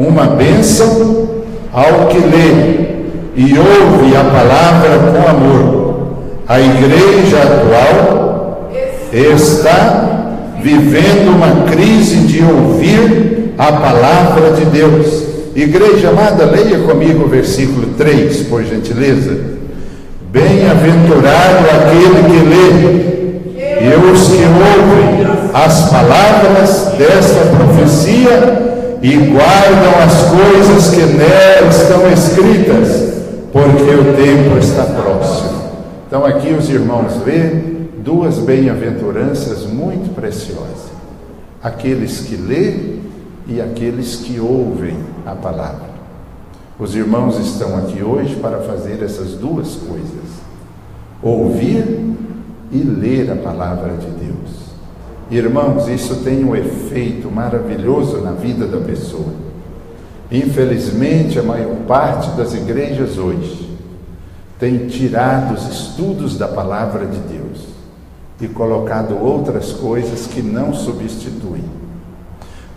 uma bênção ao que lê e ouve a palavra com amor. A igreja atual está vivendo uma crise de ouvir a palavra de Deus. Igreja amada, leia comigo o versículo 3, por gentileza. Bem-aventurado aquele que lê e os que ouvem as palavras desta profecia e guardam as coisas que nela estão escritas, porque o tempo está próximo. Então aqui os irmãos vêem duas bem-aventuranças muito preciosas: aqueles que lêem e aqueles que ouvem a palavra. Os irmãos estão aqui hoje para fazer essas duas coisas: ouvir e ler a palavra de Deus. Irmãos, isso tem um efeito maravilhoso na vida da pessoa. Infelizmente, a maior parte das igrejas hoje tem tirado os estudos da palavra de Deus e colocado outras coisas que não substituem.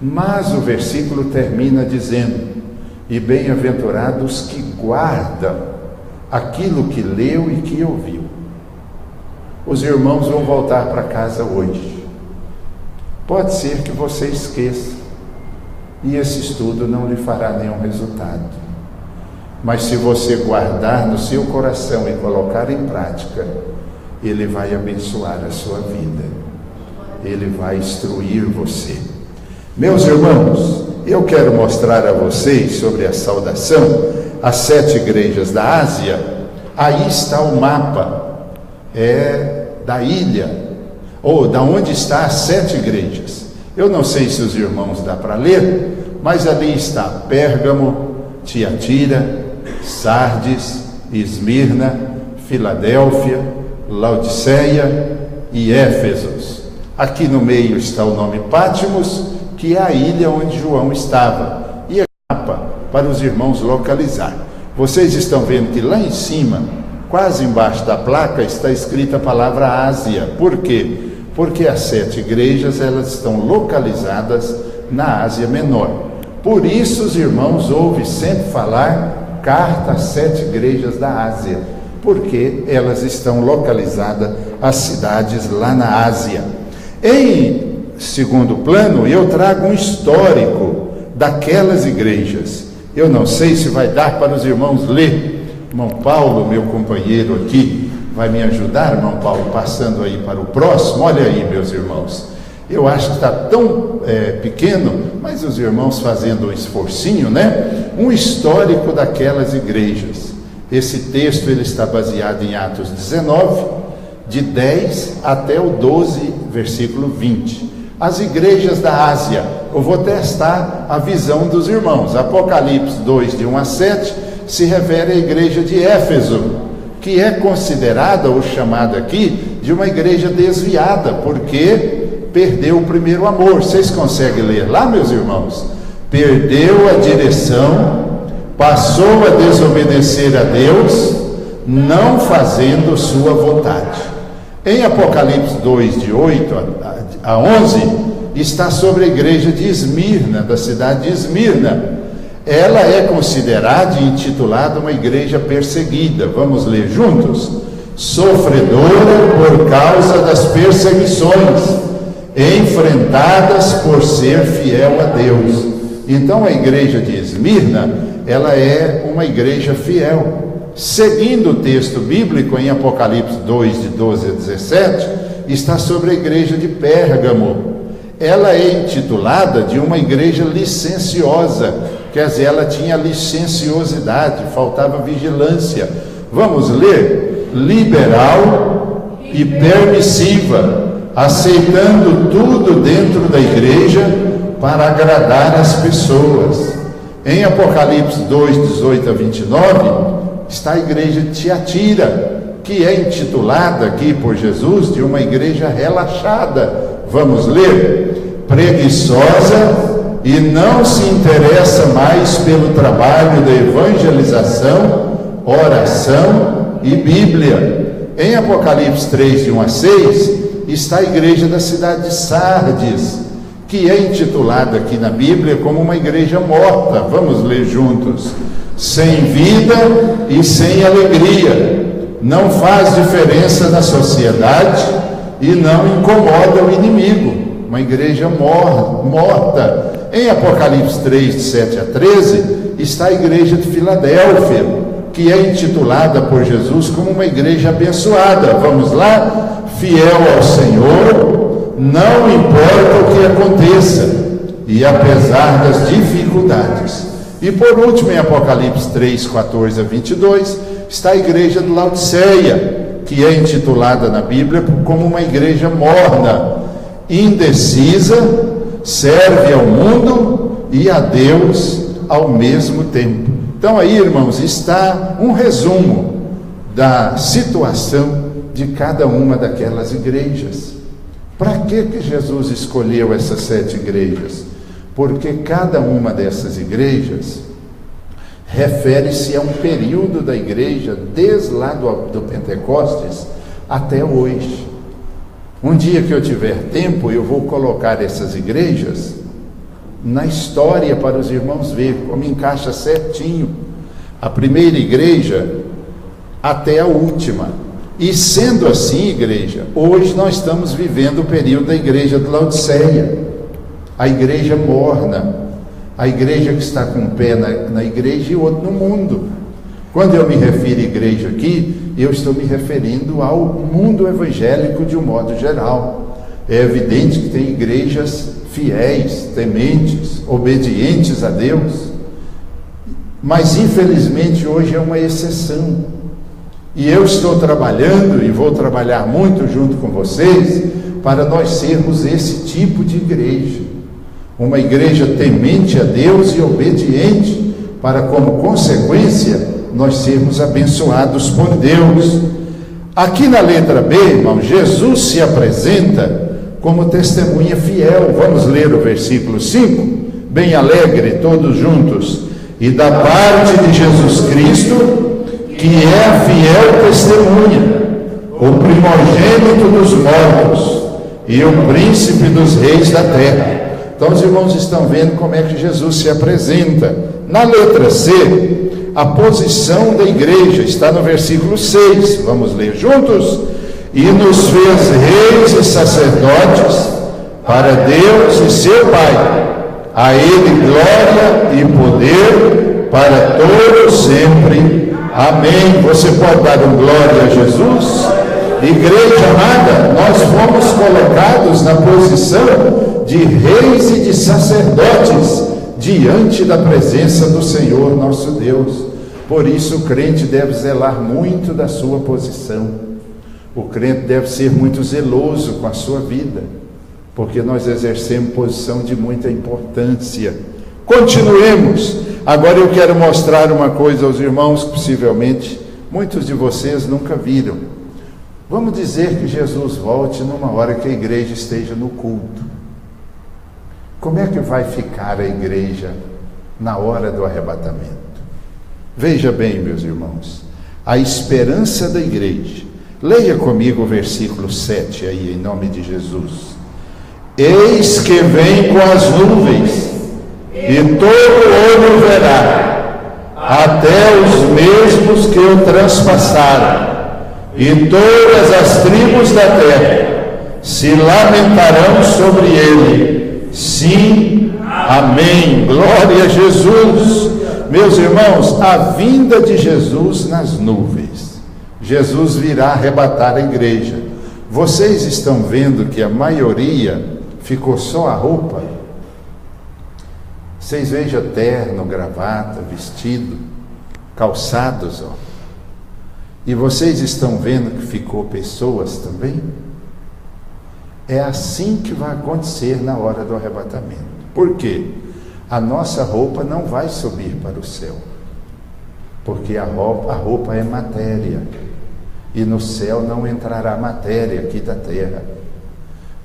Mas o versículo termina dizendo: e bem-aventurados que guardam aquilo que leu e que ouviu. Os irmãos vão voltar para casa hoje. Pode ser que você esqueça e esse estudo não lhe fará nenhum resultado. Mas se você guardar no seu coração e colocar em prática, ele vai abençoar a sua vida. Ele vai instruir você. Meus irmãos, eu quero mostrar a vocês sobre a saudação às 7 igrejas da Ásia. Aí está o mapa da ilha, ou da onde está as 7 igrejas. Eu não sei se os irmãos dá para ler, mas ali está Pérgamo, Tiatira, Sardes, Esmirna, Filadélfia, Laodiceia e Éfeso. Aqui no meio está o nome Pátimos, que é a ilha onde João estava, e é o mapa para os irmãos localizar. Vocês estão vendo que lá em cima, quase embaixo da placa, está escrita a palavra Ásia. Por quê? Porque as 7 igrejas, elas estão localizadas na Ásia Menor. Por isso os irmãos ouvem sempre falar carta às 7 igrejas da Ásia, porque elas estão localizadas, as cidades lá na Ásia. Em segundo plano, eu trago um histórico daquelas igrejas. Eu não sei se vai dar para os irmãos ler. Irmão Paulo, meu companheiro aqui, vai me ajudar, irmão Paulo, passando aí para o próximo. Olha aí, meus irmãos. Eu acho que está tão pequeno, mas os irmãos fazendo um esforcinho, né? Um histórico daquelas igrejas. Esse texto ele está baseado em Atos 19, de 10 até o 12, versículo 20. As igrejas da Ásia. Eu vou testar a visão dos irmãos. Apocalipse 2, de 1 a 7, se refere à igreja de Éfeso, que é considerada, ou chamada aqui, de uma igreja desviada, porque perdeu o primeiro amor. Vocês conseguem ler lá, meus irmãos? Perdeu a direção, passou a desobedecer a Deus, não fazendo sua vontade. Em Apocalipse 2, de 8 a 11, está sobre a igreja de Esmirna, da cidade de Esmirna. Ela é considerada e intitulada uma igreja perseguida. Vamos ler juntos? Sofredora por causa das perseguições, enfrentadas por ser fiel a Deus. Então a igreja de Esmirna, ela é uma igreja fiel. Seguindo o texto bíblico em Apocalipse 2, de 12 a 17, está sobre a igreja de Pérgamo. Ela é intitulada de uma igreja licenciosa, quer dizer, ela tinha licenciosidade, faltava vigilância. Vamos ler? Liberal e permissiva, aceitando tudo dentro da igreja para agradar as pessoas. Em Apocalipse 2, 18 a 29, está a igreja de Tiatira, que é intitulada aqui por Jesus de uma igreja relaxada. Vamos ler? Preguiçosa e não se interessa mais pelo trabalho da evangelização, oração e Bíblia. Em Apocalipse 3, de 1 a 6, está a igreja da cidade de Sardes, que que é intitulada aqui na Bíblia como uma igreja morta. Vamos ler juntos. Sem vida e sem alegria, não faz diferença na sociedade e não incomoda o inimigo. Uma igreja morta. Em Apocalipse 3, de 7 a 13, está a igreja de Filadélfia, que é intitulada por Jesus como uma igreja abençoada. Vamos lá? Fiel ao Senhor, não importa o que aconteça, e apesar das dificuldades. E por último, em Apocalipse 3, 14 a 22, está a igreja de Laodiceia, que é intitulada na Bíblia como uma igreja morna, indecisa, serve ao mundo e a Deus ao mesmo tempo. Então aí, irmãos, está um resumo da situação de cada uma daquelas igrejas. Para que Jesus escolheu essas 7 igrejas? Porque cada uma dessas igrejas refere-se a um período da igreja, desde lá do Pentecostes até hoje. Um dia que eu tiver tempo, eu vou colocar essas igrejas na história para os irmãos verem como encaixa certinho a primeira igreja até a última. E sendo assim, igreja, hoje nós estamos vivendo o período da igreja de Laodiceia, a igreja morna, a igreja que está com um pé na igreja e outro no mundo. Quando eu me refiro à igreja aqui, eu estou me referindo ao mundo evangélico de um modo geral. É evidente que tem igrejas fiéis, tementes, obedientes a Deus, mas infelizmente hoje é uma exceção. E eu estou trabalhando e vou trabalhar muito junto com vocês para nós sermos esse tipo de igreja. Uma igreja temente a Deus e obediente, para como consequência nós sermos abençoados por Deus. Aqui na letra B, irmão, Jesus se apresenta como testemunha fiel. Vamos ler o versículo 5, bem alegre, todos juntos. E da parte de Jesus Cristo, que é a fiel testemunha, o primogênito dos mortos e o príncipe dos reis da terra. Então os irmãos estão vendo como é que Jesus se apresenta. Na letra C, a posição da igreja está no versículo 6. Vamos ler juntos? E nos fez reis e sacerdotes para Deus e seu Pai. A Ele glória e poder para todos sempre. Amém. Você pode dar um glória a Jesus? Igreja amada, nós fomos colocados na posição de reis e de sacerdotes diante da presença do Senhor nosso Deus. Por isso o crente deve zelar muito da sua posição. O crente deve ser muito zeloso com a sua vida, porque nós exercemos posição de muita importância. Continuemos. Agora eu quero mostrar uma coisa aos irmãos que possivelmente muitos de vocês nunca viram. Vamos dizer que Jesus volte numa hora que a igreja esteja no culto. Como é que vai ficar a igreja na hora do arrebatamento? Veja bem, meus irmãos, a esperança da igreja. Leia comigo o versículo 7 aí, em nome de Jesus. Eis que vem com as nuvens, e todo olho verá, até os mesmos que o transpassaram, e todas as tribos da terra se lamentarão sobre ele. Sim, amém. Glória a Jesus. Meus irmãos, a vinda de Jesus nas nuvens. Jesus virá arrebatar a igreja. Vocês estão vendo que a maioria ficou só a roupa? Vocês vejam terno, gravata, vestido, calçados, ó. E vocês estão vendo que ficou pessoas também? É assim que vai acontecer na hora do arrebatamento. Por quê? A nossa roupa não vai subir para o céu, porque a roupa é matéria, e no céu não entrará matéria aqui da terra.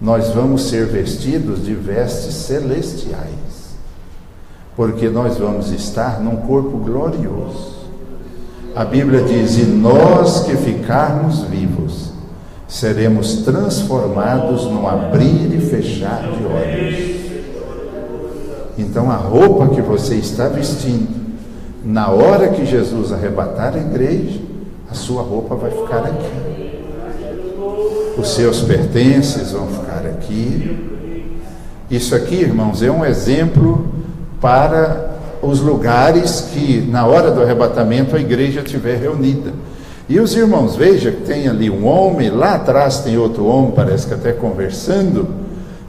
Nós vamos ser vestidos de vestes celestiais, porque nós vamos estar num corpo glorioso. A Bíblia diz: e nós que ficarmos vivos, seremos transformados num abrir e fechar de olhos. Então a roupa que você está vestindo, na hora que Jesus arrebatar a igreja, a sua roupa vai ficar aqui. Os seus pertences vão ficar aqui. Isso aqui, irmãos, é um exemplo para os lugares que na hora do arrebatamento a igreja estiver reunida. E os irmãos, veja que tem ali um homem, lá atrás tem outro homem, parece que até conversando,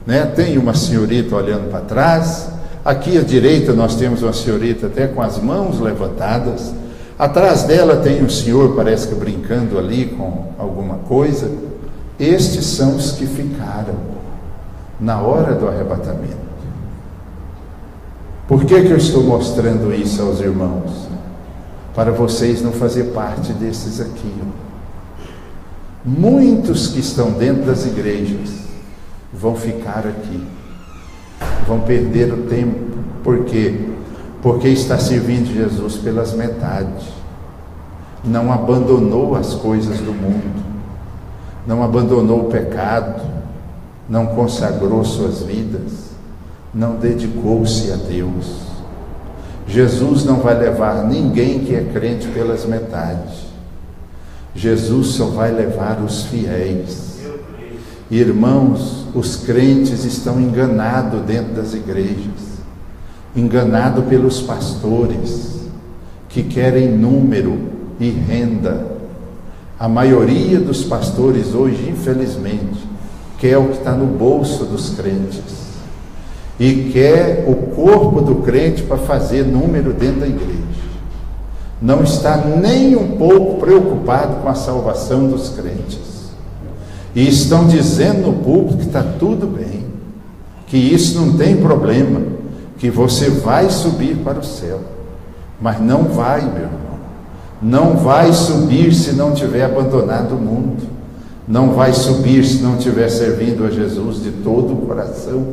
né? Tem uma senhorita olhando para trás. Aqui à direita nós temos uma senhorita até com as mãos levantadas. Atrás dela tem um senhor, parece que brincando ali com alguma coisa. Estes são os que ficaram na hora do arrebatamento. Por que eu estou mostrando isso aos irmãos? Para vocês não fazer parte desses aqui. Muitos que estão dentro das igrejas vão ficar aqui, vão perder o tempo. Por quê? Porque está servindo Jesus pelas metades, não abandonou as coisas do mundo, não abandonou o pecado, não consagrou suas vidas, não dedicou-se a Deus. Jesus não vai levar ninguém que é crente pelas metades. Jesus só vai levar os fiéis. Irmãos, os crentes estão enganados dentro das igrejas, enganados pelos pastores que querem número e renda. A maioria dos pastores hoje, infelizmente, quer o que está no bolso dos crentes e quer o corpo do crente para fazer número dentro da igreja. Não está nem um pouco preocupado com a salvação dos crentes. E estão dizendo no púlpito que está tudo bem, que isso não tem problema, que você vai subir para o céu. Mas não vai, meu irmão. Não vai subir se não tiver abandonado o mundo. Não vai subir se não estiver servindo a Jesus de todo o coração.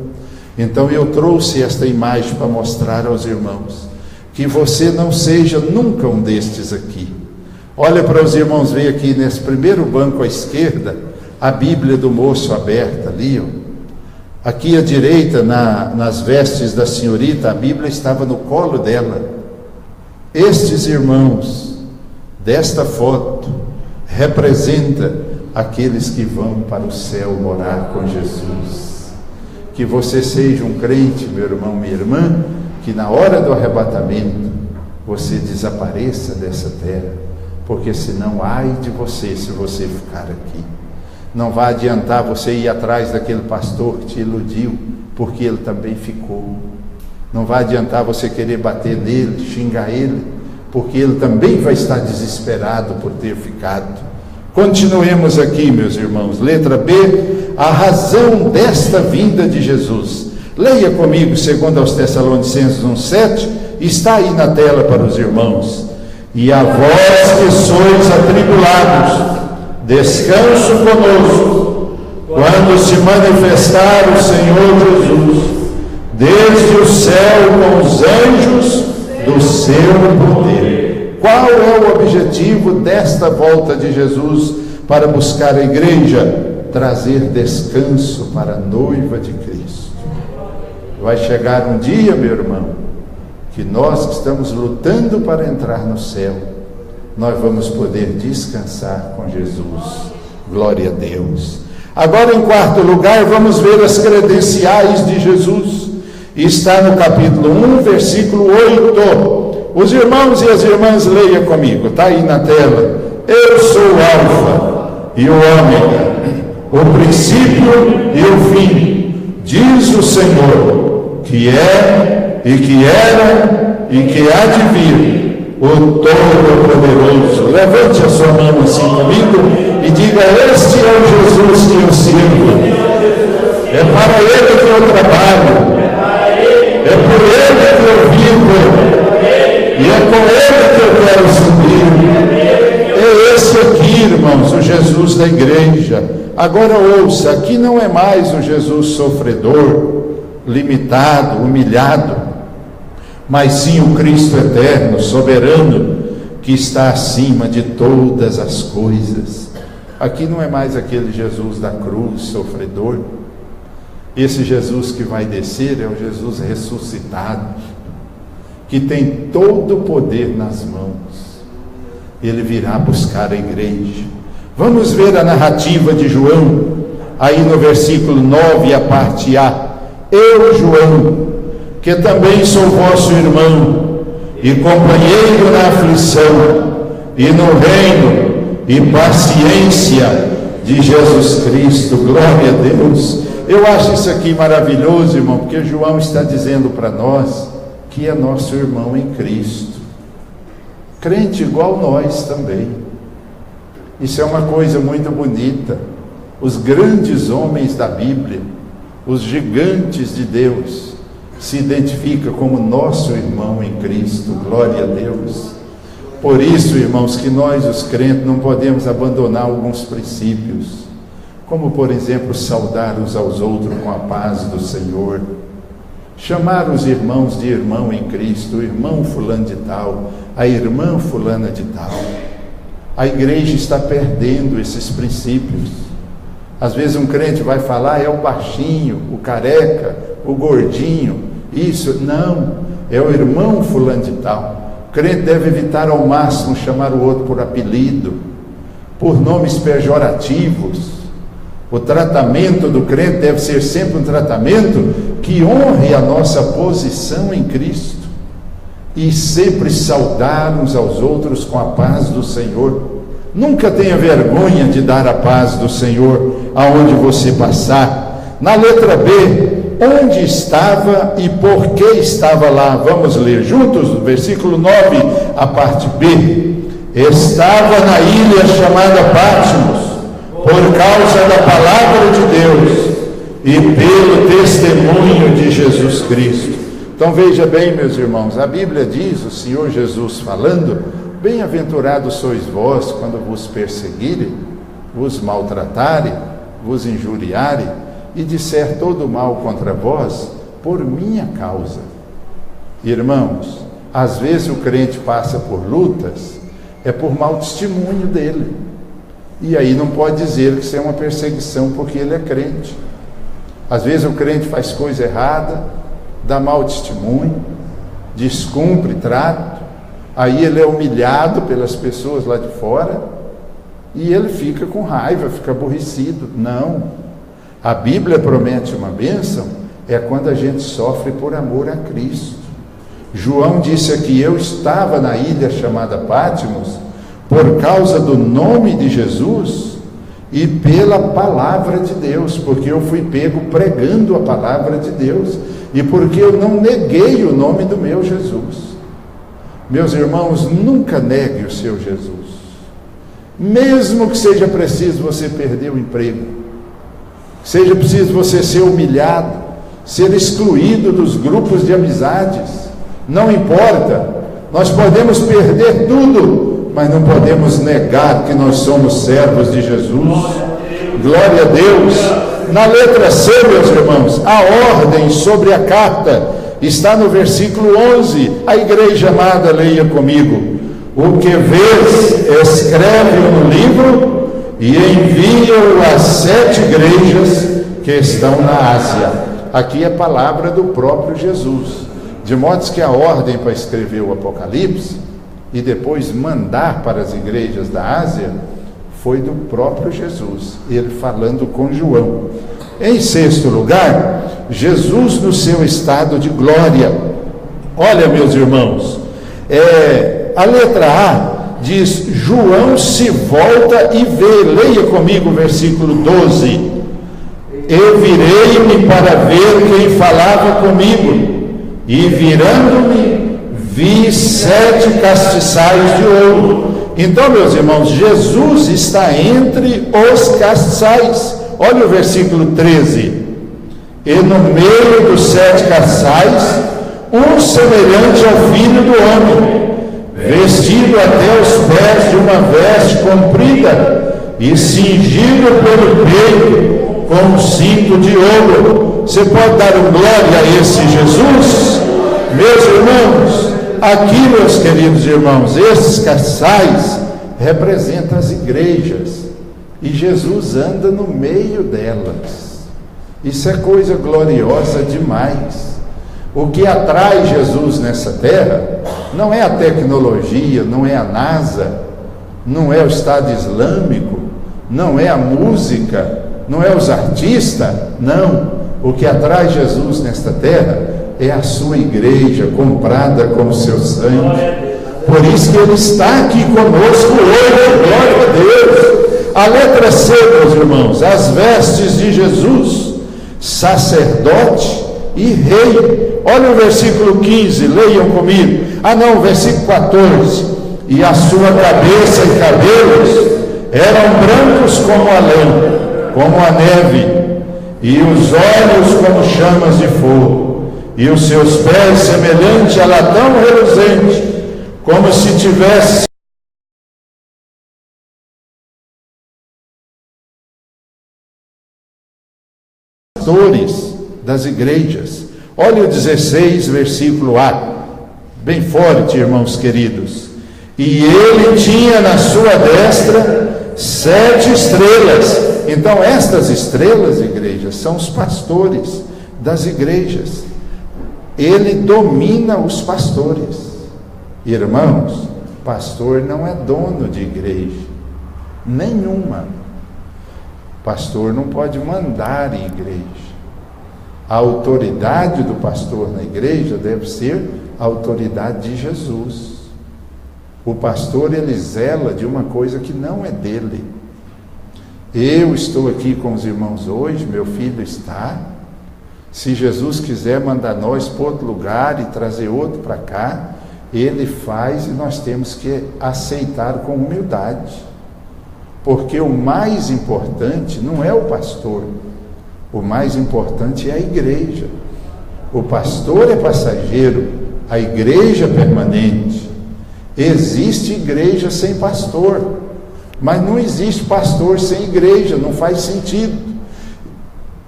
Então eu trouxe esta imagem para mostrar aos irmãos que você não seja nunca um destes aqui. Olha para os irmãos ver aqui nesse primeiro banco à esquerda, a Bíblia do moço aberta ali, ó. Aqui à direita, nas vestes da senhorita, a Bíblia estava no colo dela. Estes irmãos desta foto representa aqueles que vão para o céu morar com Jesus. Que você seja um crente, meu irmão, minha irmã, que na hora do arrebatamento você desapareça dessa terra, porque senão ai de você se você ficar aqui. Não vai adiantar você ir atrás daquele pastor que te iludiu, porque ele também ficou. Não vai adiantar você querer bater nele, xingar ele, porque ele também vai estar desesperado por ter ficado. Continuemos aqui, meus irmãos. Letra B, a razão desta vinda de Jesus. Leia comigo, segundo aos Tessalonicenses 1:7, está aí na tela para os irmãos. E a vós que sois atribulados, descanso conosco, quando se manifestar o Senhor Jesus, desde o céu com os anjos do seu poder. Qual é o objetivo desta volta de Jesus para buscar a igreja? Trazer descanso para a noiva de Cristo. Vai chegar um dia, meu irmão, que nós que estamos lutando para entrar no céu, nós vamos poder descansar com Jesus. Glória a Deus. Agora, em quarto lugar, vamos ver as credenciais de Jesus. Está no capítulo 1, versículo 8. Os irmãos e as irmãs, leia comigo, está aí na tela. Eu sou o Alfa e o Ômega, o princípio e o fim, diz o Senhor, que é, e que era, e que há de vir, o Todo-Poderoso. Levante a sua mão assim comigo e diga: este é o Jesus que eu sirvo, é para Ele que eu trabalho, é por Ele que eu vivo, e é com Ele que eu quero subir. É esse aqui, irmãos, o Jesus da igreja. Agora ouça, aqui não é mais o Jesus sofredor, limitado, humilhado, mas sim o Cristo eterno, soberano, que está acima de todas as coisas. Aqui não é mais aquele Jesus da cruz, sofredor. Esse Jesus que vai descer é o Jesus ressuscitado, que tem todo o poder nas mãos. Ele virá buscar a igreja. Vamos ver a narrativa de João, aí no versículo 9, a parte A. Eu, João, que também sou vosso irmão e companheiro na aflição e no reino e paciência de Jesus Cristo. Glória a Deus. Eu acho isso aqui maravilhoso, irmão, porque João está dizendo para nós que é nosso irmão em Cristo, crente igual nós também. Isso é uma coisa muito bonita. Os grandes homens da Bíblia, os gigantes de Deus, se identificam como nosso irmão em Cristo. Glória a Deus. Por isso, irmãos, que nós, os crentes, não podemos abandonar alguns princípios, como, por exemplo, saudar uns aos outros com a paz do Senhor, chamar os irmãos de irmão em Cristo, o irmão fulano de tal, a irmã fulana de tal. A igreja está perdendo esses princípios. Às vezes um crente vai falar, é o baixinho, o careca, o gordinho, isso. Não, é o irmão fulano de tal. O crente deve evitar ao máximo chamar o outro por apelido, por nomes pejorativos. O tratamento do crente deve ser sempre um tratamento que honre a nossa posição em Cristo, e sempre saudar uns aos outros com a paz do Senhor. Nunca tenha vergonha de dar a paz do Senhor aonde você passar. Na letra B, onde estava e por que estava lá? Vamos ler juntos, versículo 9, a parte B. Estava na ilha chamada Patmos, por causa da palavra de Deus e pelo testemunho de Jesus Cristo. Então veja bem, meus irmãos, a Bíblia diz, o Senhor Jesus falando: bem-aventurados sois vós quando vos perseguirem, vos maltratarem, vos injuriarem e disser todo mal contra vós por minha causa. Irmãos, às vezes o crente passa por lutas, é por mau testemunho dele. E aí não pode dizer que isso é uma perseguição porque ele é crente. Às vezes o crente faz coisa errada, dá mau testemunho, descumpre trato, aí ele é humilhado pelas pessoas lá de fora e ele fica com raiva, fica aborrecido. Não, a Bíblia promete uma bênção, é quando a gente sofre por amor a Cristo. João disse aqui: eu estava na ilha chamada Patmos por causa do nome de Jesus e pela palavra de Deus, porque eu fui pego pregando a palavra de Deus e porque eu não neguei o nome do meu Jesus. Meus irmãos, nunca negue o seu Jesus, mesmo que seja preciso você perder o emprego, seja preciso você ser humilhado, ser excluído dos grupos de amizades, não importa, nós podemos perder tudo, mas não podemos negar que nós somos servos de Jesus. Glória a Deus. Na letra C, meus irmãos, a ordem sobre a carta está no versículo 11. A igreja amada, leia comigo: o que vês, escreve-o no livro e envia-o às 7 igrejas que estão na Ásia. Aqui é a palavra do próprio Jesus, de modo que a ordem para escrever o Apocalipse e depois mandar para as igrejas da Ásia foi do próprio Jesus, ele falando com João. Em sexto lugar, Jesus no seu estado de glória. Olha, meus irmãos, a letra A diz: João se volta e vê. Leia comigo o versículo 12. Eu virei-me para ver quem falava comigo, e virando-me vi 7 castiçais de ouro. Então, meus irmãos, Jesus está entre os castiçais. Olha o versículo 13. E no meio dos 7 castiçais, um semelhante ao Filho do Homem, vestido até os pés de uma veste comprida e cingido pelo peito com um cinto de ouro. Você pode dar glória a esse Jesus? Meus irmãos, aqui, meus queridos irmãos, esses castiçais representam as igrejas, e Jesus anda no meio delas. Isso é coisa gloriosa demais. O que atrai Jesus nessa terra não é a tecnologia, não é a NASA, não é o Estado Islâmico, não é a música, não é os artistas, não. O que atrai Jesus nesta terra é a sua igreja comprada com o seu sangue. Por isso que ele está aqui conosco hoje, glória a Deus. A letra C, meus irmãos, as vestes de Jesus, sacerdote e rei. Olha o versículo 15, leiam comigo. O versículo 14. E a sua cabeça e cabelos eram brancos como a lã, como a neve, e os olhos como chamas de fogo, e os seus pés semelhante a latão reluzente, como se tivesse pastores das igrejas. Olha o 16, versículo A, bem forte, irmãos queridos. E ele tinha na sua destra 7 estrelas. Então estas estrelas, igrejas, são os pastores das igrejas. Ele domina os pastores. Irmãos, pastor não é dono de igreja nenhuma. Pastor não pode mandar em igreja. A autoridade do pastor na igreja deve ser a autoridade de Jesus. O pastor, ele zela de uma coisa que não é dele. Eu estou aqui com os irmãos hoje, meu filho está. Se Jesus quiser mandar nós para outro lugar e trazer outro para cá, ele faz, e nós temos que aceitar com humildade, porque o mais importante não é o pastor, o mais importante é a igreja. O pastor é passageiro, a igreja é permanente. Existe igreja sem pastor, mas não existe pastor sem igreja, não faz sentido.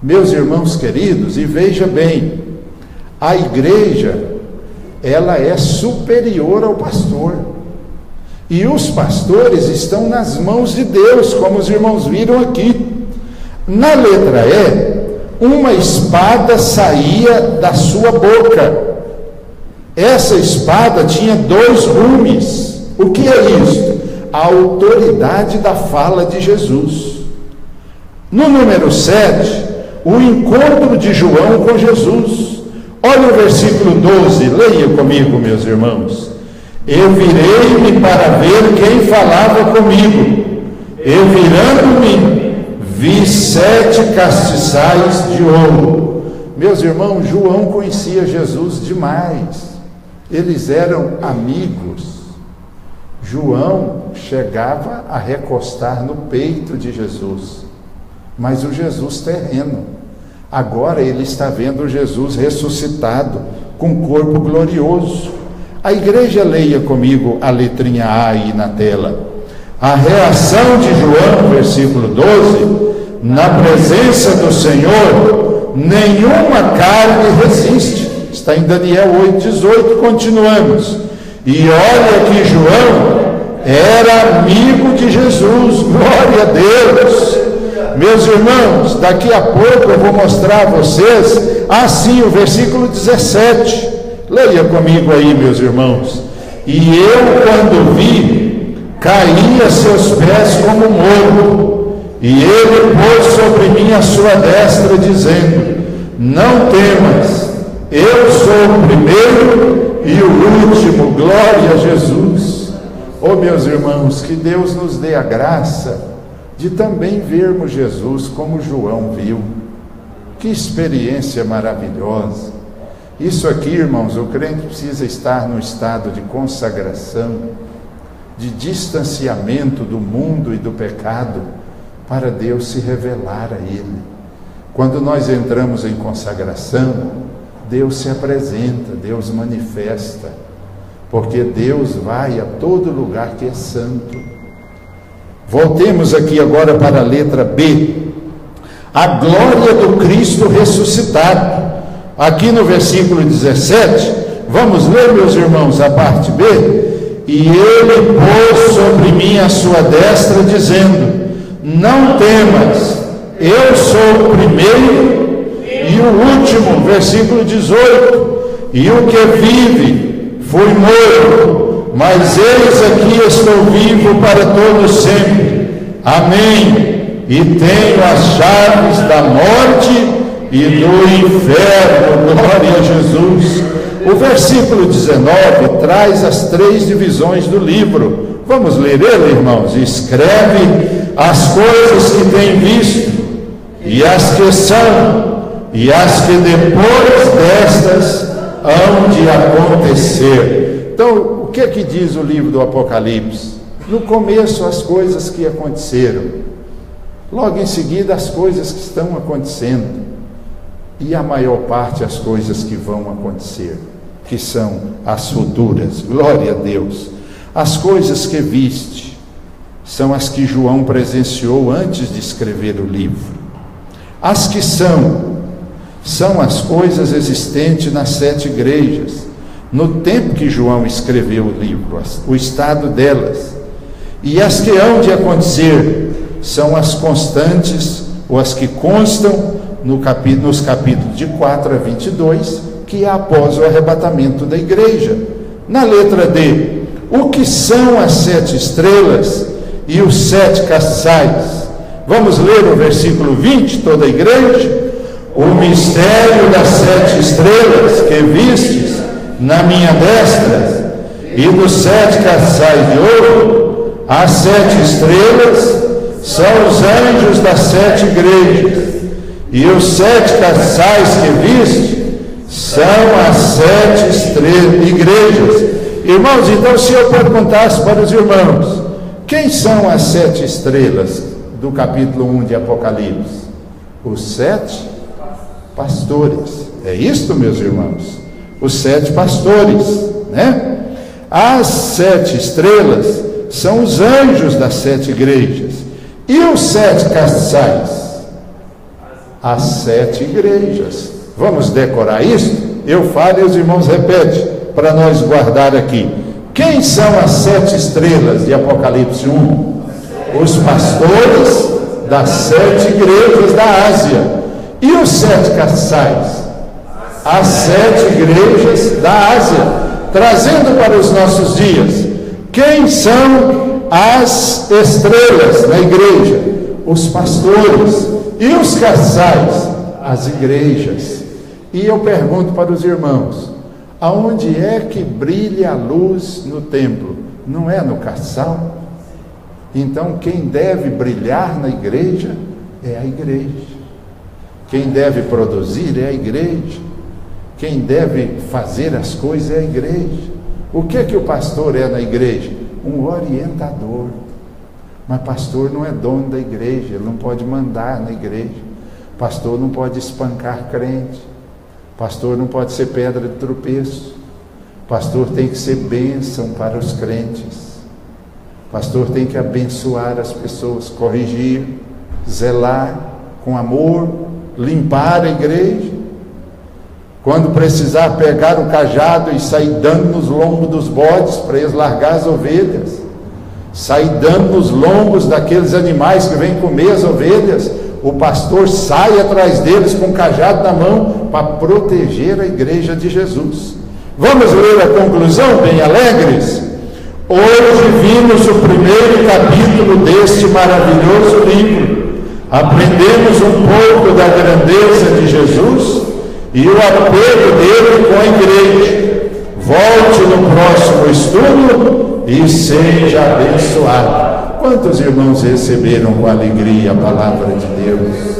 Meus irmãos queridos, e veja bem, a igreja, ela é superior ao pastor, e os pastores estão nas mãos de Deus, como os irmãos viram aqui. Na letra E, uma espada saía da sua boca. Essa espada tinha 2 gumes. O que é isso? A autoridade da fala de Jesus. No número 7, o encontro de João com Jesus. Olha o versículo 12, leia comigo, meus irmãos. Eu virei-me para ver quem falava comigo. Eu virando-me, vi 7 castiçais de ouro. Meus irmãos, João conhecia Jesus demais. Eles eram amigos. João chegava a recostar no peito de Jesus, mas o Jesus terreno. Agora ele está vendo Jesus ressuscitado, com corpo glorioso. A igreja, leia comigo a letrinha A aí na tela. A reação de João, versículo 12, na presença do Senhor, nenhuma carne resiste. Está em Daniel 8:18, continuamos. E olha que João era amigo de Jesus, glória a Deus. Meus irmãos, daqui a pouco eu vou mostrar a vocês, assim, o versículo 17, leia comigo aí, meus irmãos. E eu, quando vi, caí a seus pés como morto, e ele pôs sobre mim a sua destra, dizendo: não temas, eu sou o primeiro e o último, glória a Jesus. Oh, meus irmãos, que Deus nos dê a graça de também vermos Jesus como João viu. Que experiência maravilhosa. Isso aqui, irmãos, o crente precisa estar no estado de consagração, de distanciamento do mundo e do pecado, para Deus se revelar a ele. Quando nós entramos em consagração, Deus se apresenta, Deus manifesta, porque Deus vai a todo lugar que é santo. Voltemos aqui agora para a letra B. A glória do Cristo ressuscitado. Aqui no versículo 17, vamos ler, meus irmãos, a parte B. E ele pôs sobre mim a sua destra, dizendo: não temas, eu sou o primeiro E o último, versículo 18: e o que vive foi morto, mas eis aqui estou vivo para todo sempre. Amém. E tenho as chaves da morte e do inferno. Glória a Jesus. O versículo 19 traz as 3 divisões do livro. Vamos ler ele, irmãos? Escreve as coisas que tem visto, e as que são, e as que depois destas hão de acontecer. Então, o que é que diz o livro do Apocalipse? No começo, as coisas que aconteceram. Logo em seguida, as coisas que estão acontecendo. E a maior parte, as coisas que vão acontecer, que são as futuras. Glória a Deus. As coisas que viste são as que João presenciou antes de escrever o livro. As que são as coisas existentes nas 7 igrejas, no tempo que João escreveu o livro, o estado delas. E as que hão de acontecer são as constantes, ou as que constam nos capítulos de 4 a 22, que é após o arrebatamento da igreja. Na letra D, o que são as 7 estrelas e os 7 castiçais? Vamos ler o versículo 20, toda a igreja? O mistério das 7 estrelas que vistes na minha destra, e dos 7 castiçais de ouro. As 7 estrelas são os anjos das 7 igrejas, e os 7 castiçais que viste são as 7 igrejas. Irmãos, então, se eu perguntasse para os irmãos, quem são as 7 estrelas do capítulo 1 de Apocalipse? Os 7 pastores. É isto, meus irmãos? Os 7 pastores, né? As 7 estrelas são os anjos das 7 igrejas. E os 7 castiçais? As 7 igrejas. Vamos decorar isso? Eu falo e os irmãos repetem, para nós guardar aqui. Quem são as 7 estrelas de Apocalipse 1? Os pastores das 7 igrejas da Ásia. E os 7 castiçais? As 7 igrejas da Ásia. Trazendo para os nossos dias, quem são as estrelas na igreja? Os pastores. E os castiçais? As igrejas. E eu pergunto para os irmãos, aonde é que brilha a luz no templo? Não é no castiçal? Então quem deve brilhar na igreja é a igreja. Quem deve produzir é a igreja. Quem deve fazer as coisas é a igreja. O que é que o pastor é na igreja? Um orientador. Mas pastor não é dono da igreja, ele não pode mandar na igreja. Pastor não pode espancar crente. Pastor não pode ser pedra de tropeço. Pastor tem que ser bênção para os crentes. Pastor tem que abençoar as pessoas, corrigir, zelar com amor, limpar a igreja. Quando precisar pegar o cajado e sair dando nos lombos dos bodes para eles largar as ovelhas, sair dando nos lombos daqueles animais que vêm comer as ovelhas, o pastor sai atrás deles com o cajado na mão para proteger a igreja de Jesus. Vamos ler a conclusão, bem alegres? Hoje vimos o primeiro capítulo deste maravilhoso livro. Aprendemos um pouco da grandeza de Jesus e o apego dele com a igreja. Volte no próximo estudo e seja abençoado. Quantos irmãos receberam com alegria a palavra de Deus?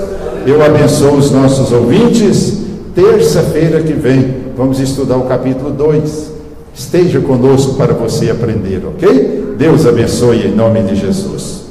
Eu abençoo os nossos ouvintes. Terça-feira que vem vamos estudar o capítulo 2. Esteja conosco para você aprender, ok? Deus abençoe em nome de Jesus.